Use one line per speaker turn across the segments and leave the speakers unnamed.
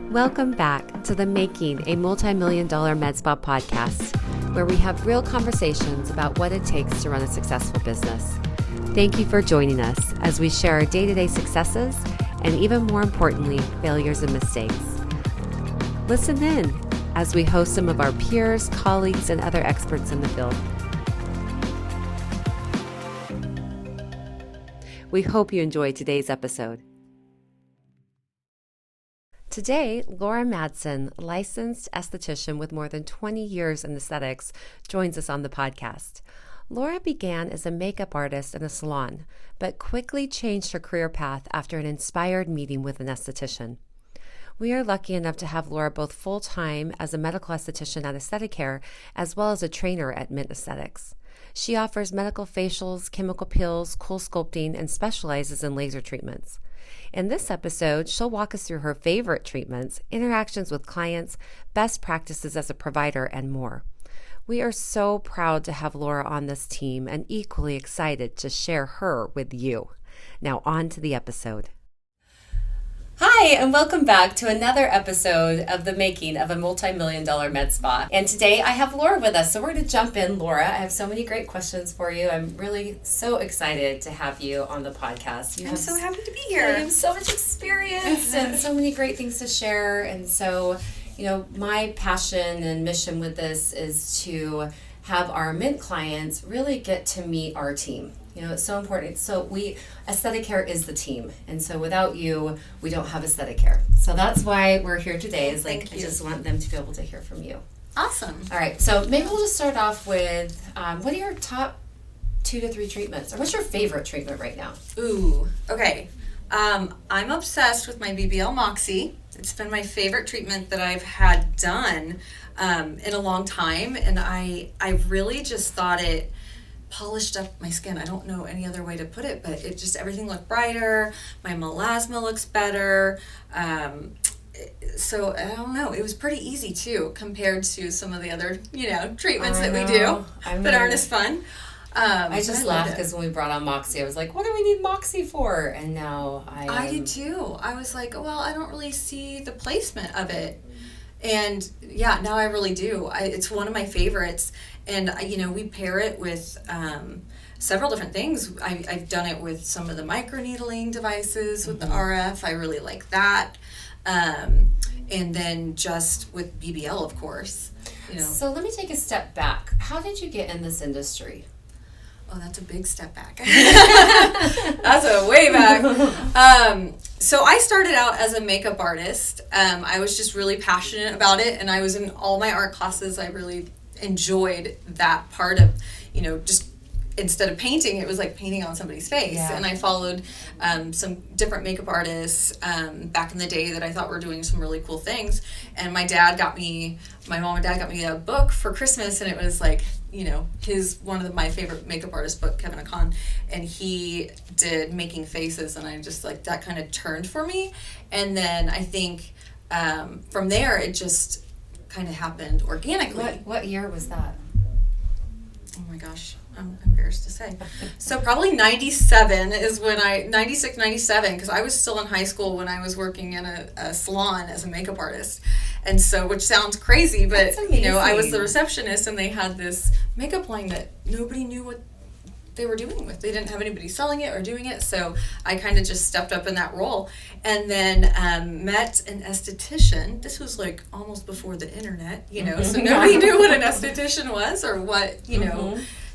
Welcome back to the Making a Multi-Million-Dollar Med Spa podcast, where we have real conversations about what it takes to run a successful business. Thank you for joining us as we share our day-to-day successes and, even more importantly, failures and mistakes. Listen in as we host some of our peers, colleagues, and other experts in the field. We hope you enjoyed today's episode. Today, Laura Madsen, licensed esthetician with more than 20 years in aesthetics, joins us on the podcast. Laura began as a makeup artist in a salon, but quickly changed her career path after an inspired meeting with an esthetician. We are lucky enough to have Laura both full-time as a medical esthetician at Aesthetic Care, as well as a trainer at Mint Aesthetics. She offers medical facials, chemical peels, cool sculpting, and specializes in laser treatments. In this episode, she'll walk us through her favorite treatments, interactions with clients, best practices as a provider, and more. We are so proud to have Laura on this team and equally excited to share her with you. Now on to the episode. Hi, and welcome back to another episode of the Making of a Multi-Million-Dollar Med Spa. And today I have Laura with us, so we're going to jump in. Laura, I have so many great questions for you. I'm really so excited to have you on the podcast.
I'm so happy to be here.
You have so much experience and so many great things to share. And so, my passion and mission with this is to have our Mint clients really get to meet our team. It's so important. So Aesthetic Care is the team. And so without you, we don't have Aesthetic Care. So that's why we're here today I just want them to be able to hear from you.
Awesome.
All right. So maybe we'll just start off with, what are your top 2 to 3 treatments? Or what's your favorite treatment right now?
Ooh, okay. I'm obsessed with my BBL Moxie. It's been my favorite treatment that I've had done in a long time. And I really just thought it polished up my skin. I don't know any other way to put it, but it just, everything looked brighter. My melasma looks better. So I don't know. It was pretty easy too, compared to some of the other, treatments that we do that aren't as fun.
I just laughed because when we brought on Moxie, I was like, what do we need Moxie for? And now
I did too. I was like, well, I don't really see the placement of it. And yeah, now I really do. It's one of my favorites. And, we pair it with several different things. I've done it with some of the microneedling devices with the RF. I really like that. And then just with BBL, of course.
So let me take a step back. How did you get in this industry?
Oh, that's a big step back. That's a way back. So I started out as a makeup artist. I was just really passionate about it, and I was in all my art classes. I really enjoyed that part of, just instead of painting, it was like painting on somebody's face. Yeah. And I followed some different makeup artists back in the day that I thought were doing some really cool things. And my mom and dad got me a book for Christmas, and it was like, my favorite makeup artist book, Kevin Akon, and he did Making Faces, and I just like, that kind of turned for me. And then I think from there, it just kind of happened organically.
What year was that?
Oh my gosh, I'm embarrassed to say. So probably 97 is when 96, 97, because I was still in high school when I was working in a salon as a makeup artist. And so, which sounds crazy, but I was the receptionist, and they had this makeup line that nobody knew what they were doing with. They didn't have anybody selling it or doing it, so I kind of just stepped up in that role. And then met an esthetician. This was like almost before the internet, so nobody knew what an esthetician was or what,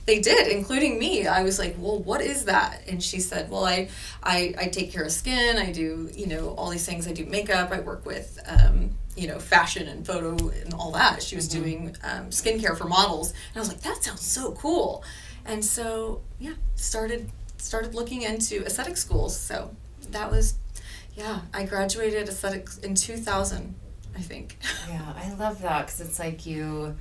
they did, including me. I was like, well, what is that? And she said, well, I take care of skin. I do, all these things. I do makeup. I work with, fashion and photo and all that. She was doing skincare for models. And I was like, that sounds so cool. And so, started looking into aesthetic schools. So that was, I graduated aesthetics in 2000, I think.
Yeah, I love that, because it's like you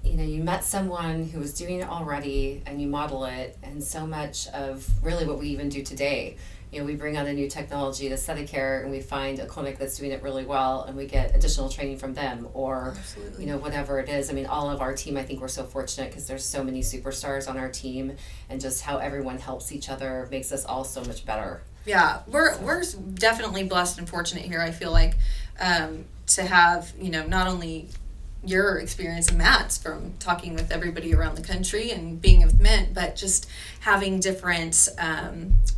met someone who was doing it already, and you model it, and so much of really what we even do today. We bring on a new technology, Aesthetic Care, and we find a clinic that's doing it really well, and we get additional training from them, or,
Absolutely.
Whatever it is. I mean, all of our team, I think we're so fortunate because there's so many superstars on our team, and just how everyone helps each other makes us all so much better.
Yeah, we're definitely blessed and fortunate here. I feel like to have not only your experience in Matt's from talking with everybody around the country and being with Mint, but just having different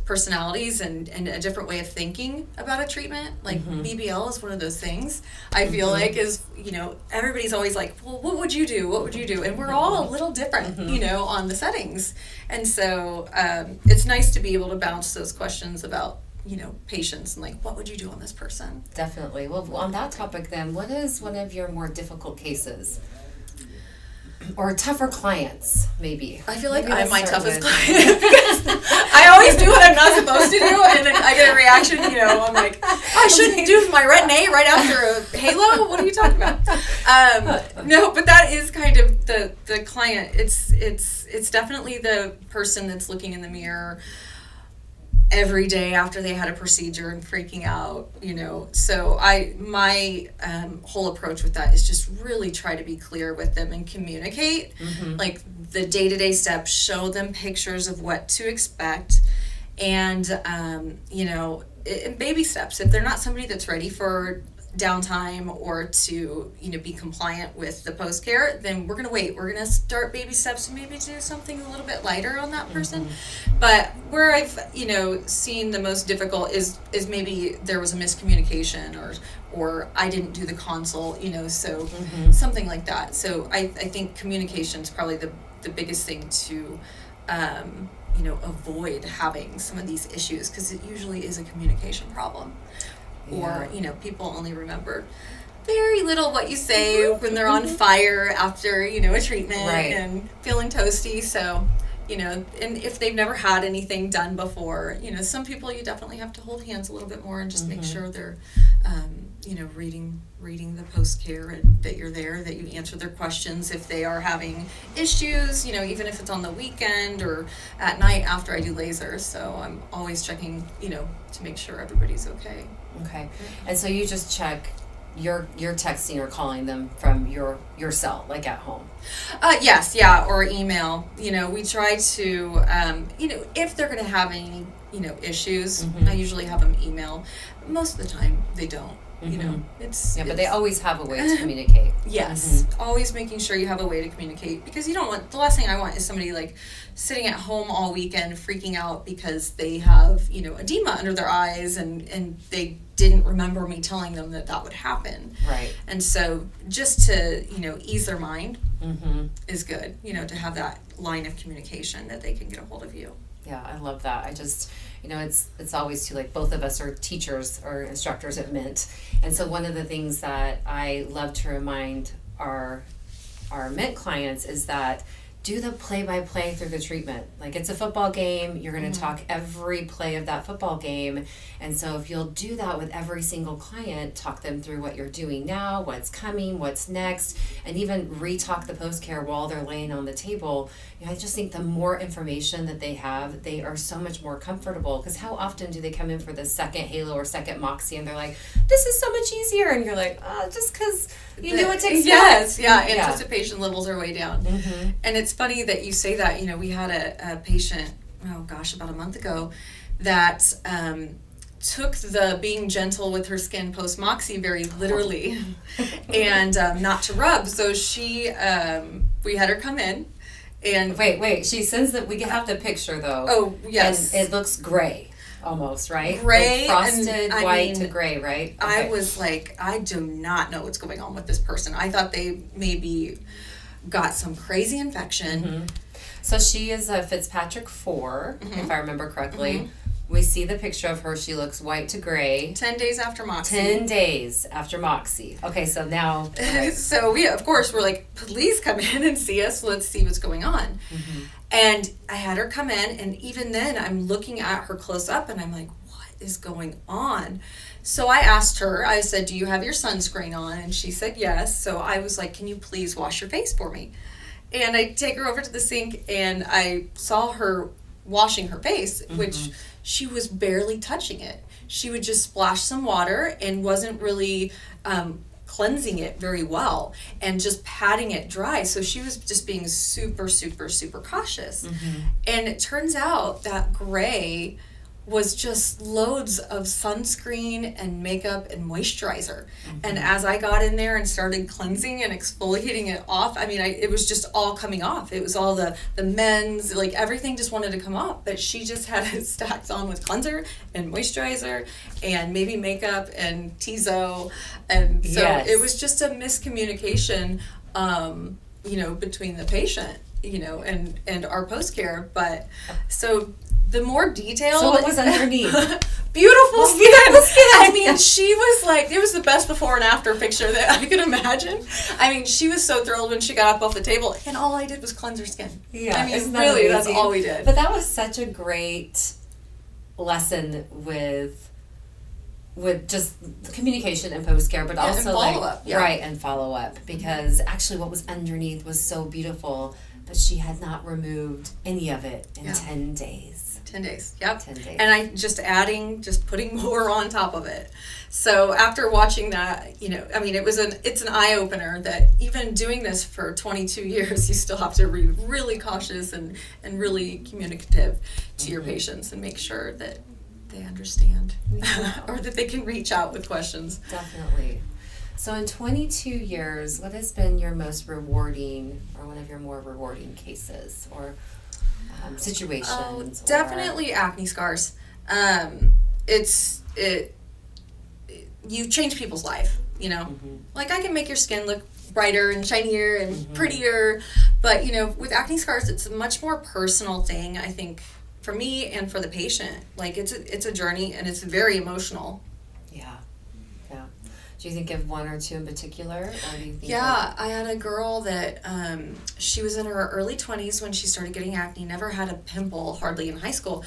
personalities and a different way of thinking about a treatment. Like BBL is one of those things I feel like is, everybody's always like, well, what would you do? What would you do? And we're all a little different, on the settings. And so it's nice to be able to bounce those questions about patients and like, what would you do on this person?
Definitely. Well, on that topic then, what is one of your more difficult cases? Or tougher clients, maybe?
I feel like I'm my toughest client because I always do what I'm not supposed to do, and then I get a reaction, I'm like, I shouldn't do my retin-A right after a halo? What are you talking about? No, but that is kind of the client. It's definitely the person that's looking in the mirror every day after they had a procedure and freaking out, So my whole approach with that is just really try to be clear with them and communicate, like the day-to-day steps, show them pictures of what to expect, and in baby steps. If they're not somebody that's ready for downtime or to be compliant with the post care, then we're gonna wait. We're gonna start baby steps and maybe do something a little bit lighter on that person. But where I've seen the most difficult is maybe there was a miscommunication or I didn't do the consult, so something like that. So I think communication is probably the biggest thing to avoid having some of these issues, because it usually is a communication problem. Or, people only remember very little what you say when they're on fire after, a treatment and feeling toasty. So, and if they've never had anything done before, some people you definitely have to hold hands a little bit more and just make sure they're, reading the post-care and that you're there, that you answer their questions if they are having issues, even if it's on the weekend or at night after I do lasers. So I'm always checking, to make sure everybody's okay.
Okay. And so you just check, you're texting or calling them from your cell, like at home?
Yes, yeah, or email. We try to, if they're going to have any, issues, I usually have them email. Most of the time, they don't. But they always have a way to communicate. Yes, always making sure you have a way to communicate, because you don't want, the last thing I want is somebody like sitting at home all weekend freaking out because they have edema under their eyes and they didn't remember me telling them that would happen. Right. And so just to ease their mind is good. To have that line of communication that they can get a hold of you.
Yeah, I love that. I just, it's always too, like, both of us are teachers or instructors at Mint. And so one of the things that I love to remind our Mint clients is that do the play-by-play through the treatment. Like, it's a football game. You're going to talk every play of that football game. And so if you'll do that with every single client, talk them through what you're doing now, what's coming, what's next, and even re-talk the post-care while they're laying on the table. I just think the more information that they have, they are so much more comfortable. Because how often do they come in for the second Halo or second Moxie and they're like, this is so much easier. And you're like, just because you knew what to expect.
Yes, anticipation levels are way down. And it's funny that you say that. We had a patient, about a month ago, that took the being gentle with her skin post Moxie very literally and not to rub. So she, we had her come in. And
wait, she says that we have the picture though.
Oh, yes.
And it looks gray almost, right?
Gray,
like frosted white to gray, right?
Okay. I was like, I do not know what's going on with this person. I thought they maybe got some crazy infection.
So she is a Fitzpatrick 4, if I remember correctly. We see the picture of her. She looks white to gray.
10 days after Moxie.
10 days after Moxie. Okay, so now... Right.
So we, of course, we're like, please come in and see us. Let's see what's going on. And I had her come in, and even then, I'm looking at her close up, and I'm like, what is going on? So I asked her, I said, do you have your sunscreen on? And she said yes. So I was like, can you please wash your face for me? And I take her over to the sink, and I saw her washing her face, which... she was barely touching it. She would just splash some water and wasn't really cleansing it very well and just patting it dry. So she was just being super, super, super cautious. And it turns out that gray was just loads of sunscreen and makeup and moisturizer. And as I got in there and started cleansing and exfoliating it off, I mean, it was just all coming off. It was all the men's, like everything just wanted to come off. But she just had it stacked on with cleanser and moisturizer and maybe makeup and Tizo. And so it was just a miscommunication, between the patient, and our post-care. But so the more detailed.
So what was underneath?
Beautiful skin. I mean, she was like, it was the best before and after picture that I could imagine. I mean, she was so thrilled when she got up off the table, and all I did was cleanse her skin.
Yeah,
I mean, really, that's all we did.
But that was such a great lesson with just communication and post-care, but also
follow-up.
Right, and follow-up, because actually what was underneath was so beautiful, but she had not removed any of it in 10 days.
10 days, yep.
10 days.
And I just putting more on top of it. So after watching that, I mean, it's an eye-opener that even doing this for 22 years, you still have to be really cautious and really communicative to your patients and make sure that they understand or that they can reach out with questions.
Definitely. So in 22 years, what has been your most rewarding or one of your more rewarding cases or situations?
Oh, definitely acne scars. You change people's life, Like I can make your skin look brighter and shinier and prettier, but with acne scars, it's a much more personal thing, I think, for me and for the patient. Like it's a journey, and it's very emotional.
Yeah. Do you think of one or two in particular? Or do you think
I had a girl that she was in her early 20s when she started getting acne, never had a pimple hardly in high school,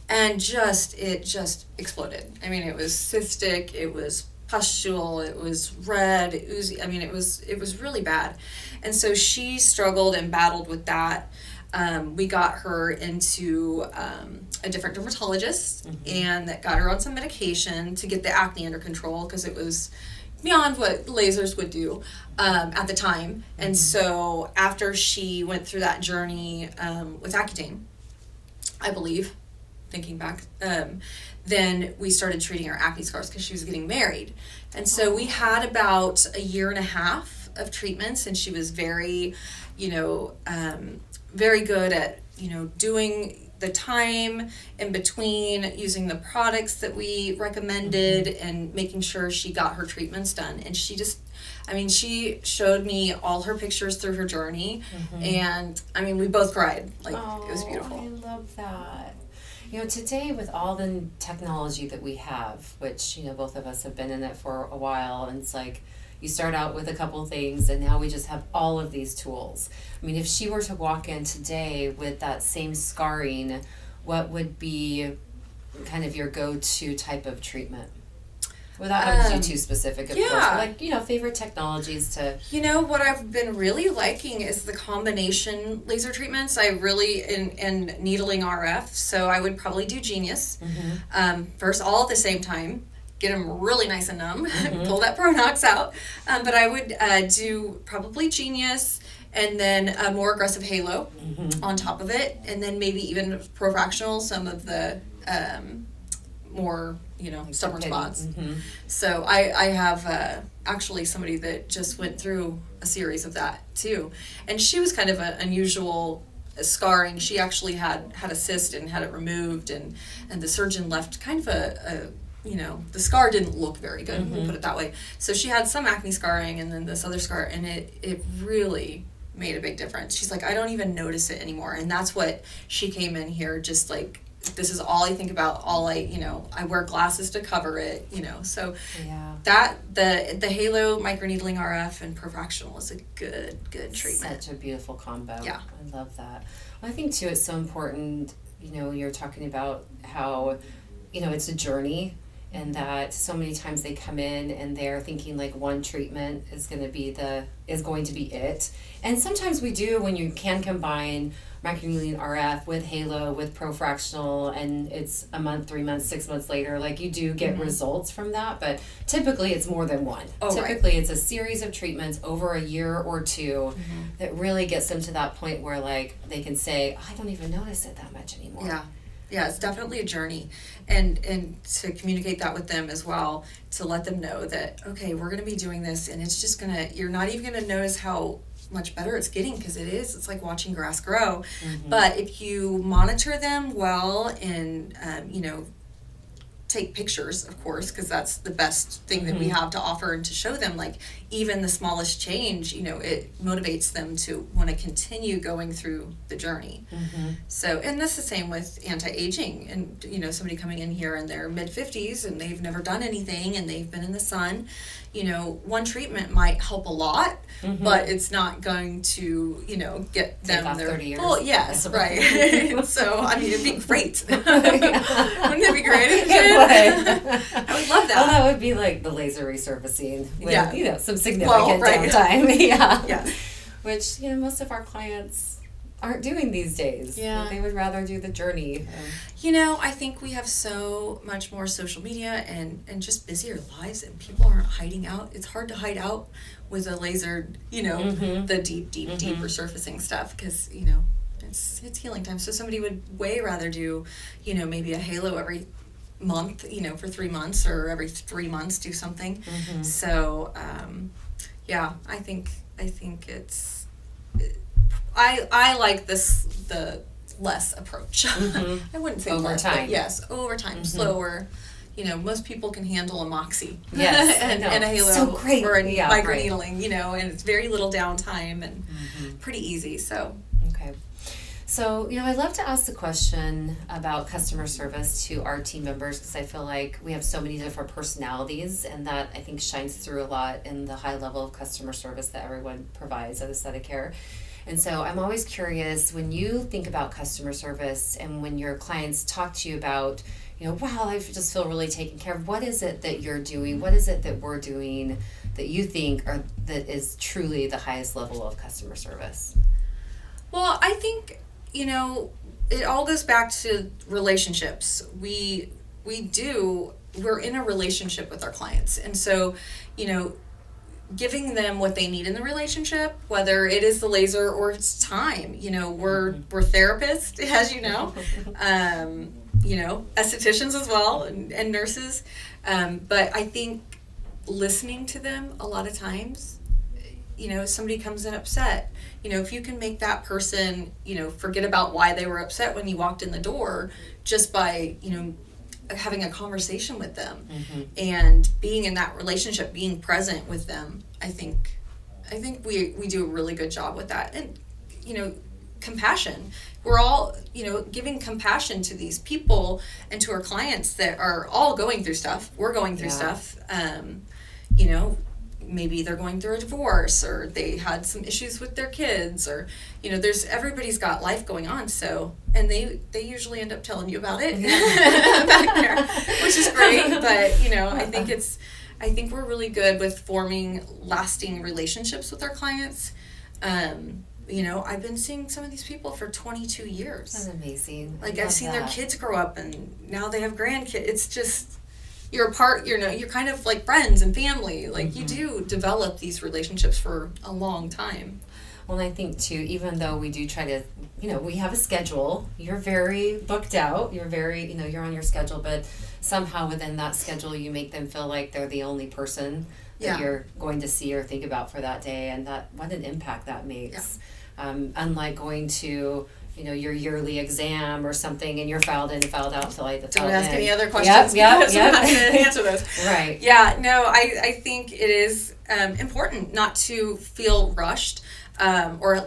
and it just exploded. I mean, it was cystic, it was pustule, it was red, oozy. I mean, it was really bad. And so she struggled and battled with that. We got her into a different dermatologist, and that got her on some medication to get the acne under control, because it was beyond what lasers would do at the time. And so after she went through that journey with Accutane, I believe, thinking back, then we started treating her acne scars because she was getting married. And so we had about a year and a half of treatments, and she was very, very good at, doing the time in between, using the products that we recommended, and making sure she got her treatments done. And she showed me all her pictures through her journey, and we both cried. Like, it was beautiful.
I love that. Today with all the technology that we have, which, both of us have been in it for a while, and it's like, you start out with a couple things, and now we just have all of these tools. I mean, if she were to walk in today with that same scarring, what would be kind of your go-to type of treatment? Without having to do too specific, of course. But favorite technologies to...
what I've been really liking is the combination laser treatments. I really, and needling RF, so I would probably do Genius. First, all at the same time. Get them really nice and numb, pull that Pronox out. But I would do probably Genius, and then a more aggressive Halo on top of it, and then maybe even Profractional, some of the more, stubborn spots. So I have actually somebody that just went through a series of that too. And she was kind of an unusual scarring. She actually had a cyst and had it removed, and the surgeon left kind of the scar didn't look very good, we'll put it that way. So she had some acne scarring, and then this other scar, and it really made a big difference. She's like, I don't even notice it anymore. And that's what she came in here, just like, this is all I think about, I wear glasses to cover it, so that the Halo microneedling RF and Profractional is a good treatment.
Such a beautiful combo.
Yeah.
I love that. Well, I think too, it's so important, you're talking about how, it's a journey, and that so many times they come in and they're thinking like one treatment is going to be it. And sometimes we do, when you can combine microneedling RF with Halo, with Profractional, and it's a month, 3 months, 6 months later, like you do get results from that, but typically it's more than one. Typically it's a series of treatments over a year or two that really gets them to that point where like they can say, I don't even notice it that much anymore.
Yeah, it's definitely a journey. And to communicate that with them as well, to let them know that, okay, we're going to be doing this, and it's just going to, you're not even going to notice how much better it's getting, because it is. It's like watching grass grow. But if you monitor them well and, take pictures, of course, because that's the best thing that we have to offer, and to show them, like, even the smallest change, it motivates them to want to continue going through the journey. So, and that's the same with anti-aging, and somebody coming in here in their mid-50s and they've never done anything and they've been in the sun, one treatment might help a lot, but it's not going to get them their
30 years.
full, yes, right. So I mean, it'd be great. Wouldn't it be great if it did? I would love that.
Well, that would be like the laser resurfacing with some significant
right.
downtime. Yeah.
Yes.
Which most of our clients aren't doing these days.
Yeah.
They would rather do the journey.
I think we have so much more social media and just busier lives, and people aren't hiding out. It's hard to hide out with a laser, the deep resurfacing stuff, because, it's healing time. So somebody would way rather do, maybe a halo every month, for 3 months, or every 3 months do something. So, I think it's, I like the less approach. I wouldn't say
over
less,
time.
but yes, over time, slower. Most people can handle a Moxie.
Yes,
and a halo,
so great.
or a microneedling,
right.
And it's very little downtime and pretty easy. So
okay. So, I love to ask the question about customer service to our team members, because I feel like we have so many different personalities, and that I think shines through a lot in the high level of customer service that everyone provides at Aesthetic Care. And so I'm always curious, when you think about customer service and when your clients talk to you about, wow, I just feel really taken care of, what is it that you're doing? What is it that we're doing that you think that is truly the highest level of customer service?
Well, I think, it all goes back to relationships. We're in a relationship with our clients. And so, giving them what they need in the relationship, whether it is the laser or it's time. We're therapists, as you know, estheticians as well, and nurses. But I think listening to them a lot of times, somebody comes in upset, if you can make that person, forget about why they were upset when you walked in the door, just by, having a conversation with them and being in that relationship, being present with them, I think we do a really good job with that. And, compassion. We're all, giving compassion to these people and to our clients that are all going through stuff. We're going through stuff. Maybe they're going through a divorce, or they had some issues with their kids, or, everybody's got life going on. So, and they usually end up telling you about it back there, which is great. But, I think we're really good with forming lasting relationships with our clients. I've been seeing some of these people for 22 years.
That's amazing.
Like, I've seen their kids grow up, and now they have grandkids. It's just, you're a part, you're kind of like friends and family. Like, you do develop these relationships for a long time.
Well, and I think too, even though we do try to, we have a schedule, you're very booked out, you're very, you're on your schedule, but somehow within that schedule, you make them feel like they're the only person that you're going to see or think about for that day, and what an impact that makes. Unlike going to, your yearly exam or something, and you're filed in and filed out until Don't
ask any other questions.
Yep.
I'm not going to answer those.
Right.
Yeah, no, I think it is important not to feel rushed, or,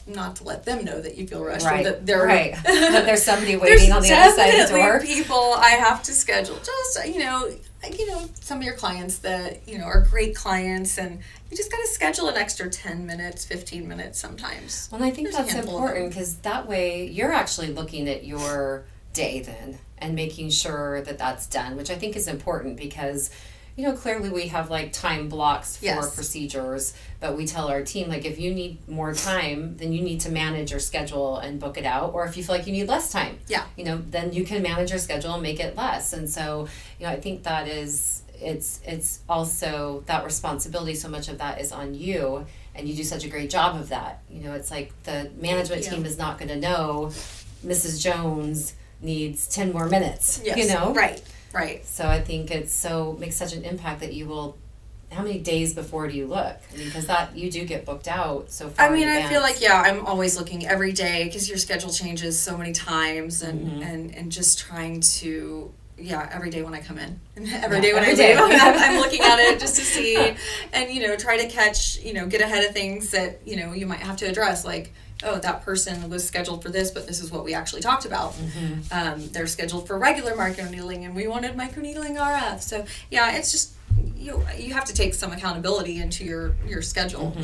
not to let them know that you feel rushed.
Right.
Or that they're,
right. That there's somebody waiting on the other side of the door.
There's people I have to schedule. Just, some of your clients that, are great clients, and you just got to schedule an extra 10 minutes, 15 minutes sometimes.
Well, I think that's important, because that way you're actually looking at your day then and making sure that that's done, which I think is important, because clearly we have like time blocks for procedures, but we tell our team, like, if you need more time, then you need to manage your schedule and book it out. Or if you feel like you need less time, then you can manage your schedule and make it less. And so, I think that is, it's also that responsibility. So much of that is on you, and you do such a great job of that. It's like the management team is not going to know Mrs. Jones needs 10 more minutes,
Yes.
you know?
Right.
So I think makes such an impact that how many days before do you look? I mean, because you do get booked out so far.
I mean, I feel like, I'm always looking every day because your schedule changes so many times and just trying to, every day when I come in and every day when I leave, I'm looking at it just to see and, try to catch, get ahead of things that, you might have to address, like, oh, that person was scheduled for this, but this is what we actually talked about. They're scheduled for regular microneedling and we wanted microneedling RF. So, it's just, you have to take some accountability into your schedule,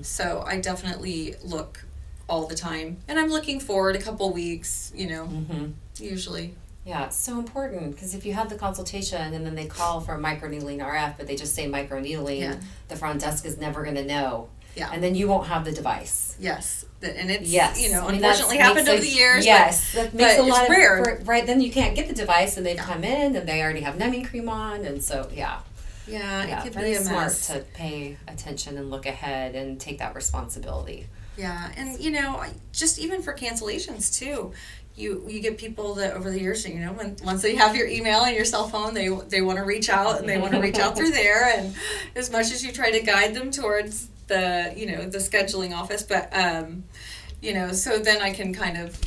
So I definitely look all the time. And I'm looking forward a couple weeks, usually.
Yeah, it's so important because if you have the consultation and then they call for microneedling RF, but they just say microneedling, the front desk is never going to know.
Yeah.
And then you won't have the device.
Yes. And it's,
I mean,
unfortunately happened over the years.
Yes. That makes a lot
of rare.
Right, then you can't get the device and they've come in and they already have numbing cream on. And so,
it could
very
be a
smart
mess.
to pay attention and look ahead and take that responsibility.
Yeah. And, just even for cancellations too. You get people that over the years, once they have your email and your cell phone, they want to reach out and they want to reach out through there. And as much as you try to guide them towards the scheduling office, but, so then I can kind of,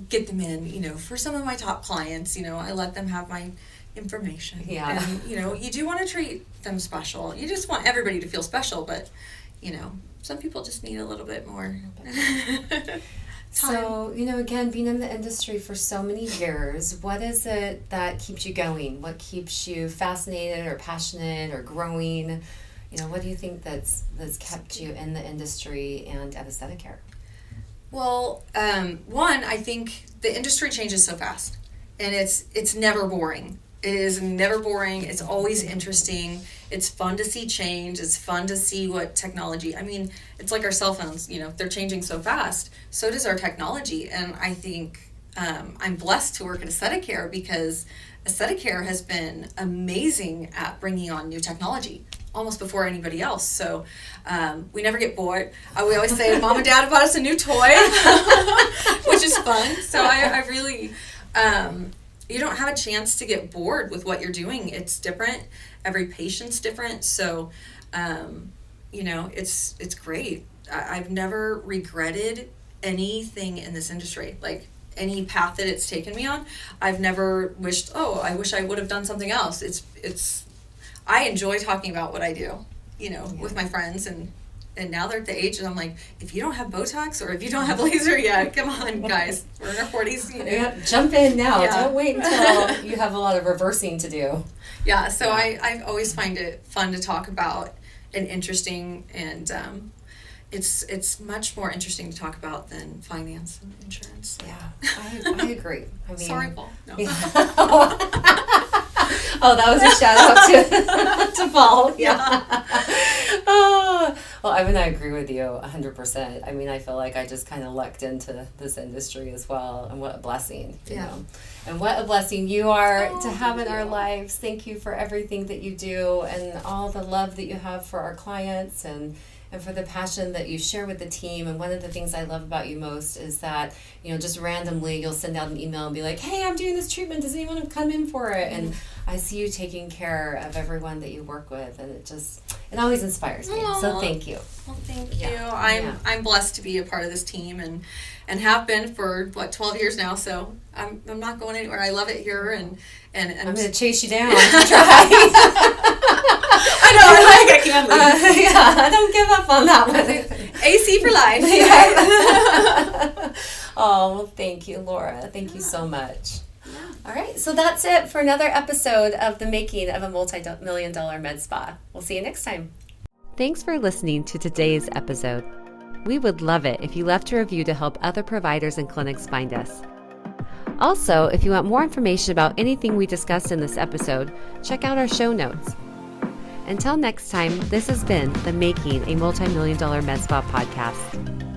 get them in, for some of my top clients, I let them have my information.
Yeah.
And, you do want to treat them special. You just want everybody to feel special, but, some people just need a little bit more.
So, again, being in the industry for so many years, what is it that keeps you going? What keeps you fascinated or passionate or growing? What do you think that's kept you in the industry and at aesthetic care?
Well, one, I think the industry changes so fast, and it's never boring. It is never boring. It's always interesting. It's fun to see change. It's fun to see what technology, it's like our cell phones, they're changing so fast. So does our technology. And I think I'm blessed to work at aesthetic care because aesthetic care has been amazing at bringing on new technology almost before anybody else. So we never get bored. We always say, Mom and Dad bought us a new toy, which is fun. So I really... you don't have a chance to get bored with what you're doing. It's different. Every patient's different. So, it's great. I've never regretted anything in this industry. Like any path that it's taken me on, I've never wished, I wish I would have done something else. I enjoy talking about what I do, with my friends and now they're at the age and I'm like, if you don't have Botox or if you don't have laser yet, come on, guys. We're in our 40s.
Jump in now. Yeah. Don't wait until you have a lot of reversing to do.
Yeah, so I always find it fun to talk about and interesting, and it's much more interesting to talk about than finance and insurance.
Yeah, I agree.
Sorry, Paul. No.
Oh, that was a shout out to Paul. Yeah. Well, I agree with you 100%. I feel like I just kind of lucked into this industry as well, and what a blessing, you know. And what a blessing you are to have in our lives. Thank you for everything that you do and all the love that you have for our clients and for the passion that you share with the team. And one of the things I love about you most is that, just randomly you'll send out an email and be like, hey, I'm doing this treatment. Does anyone come in for it? And I see you taking care of everyone that you work with, and it always inspires me. Aww. So thank you.
Well, thank you. I'm blessed to be a part of this team and have been for 12 years now. So I'm not going anywhere. I love it here, and
I'm going to chase you down. Try.
I know. I can't leave.
I don't give up on that one.
AC for life.
Oh, well, thank you, Laura. Thank you so much. All right, so that's it for another episode of The Making of a Multi-Million-Dollar Med Spa. We'll see you next time.
Thanks for listening to today's episode. We would love it if you left a review to help other providers and clinics find us. Also, if you want more information about anything we discussed in this episode, check out our show notes. Until next time, this has been The Making a Multi-Million-Dollar Med Spa podcast.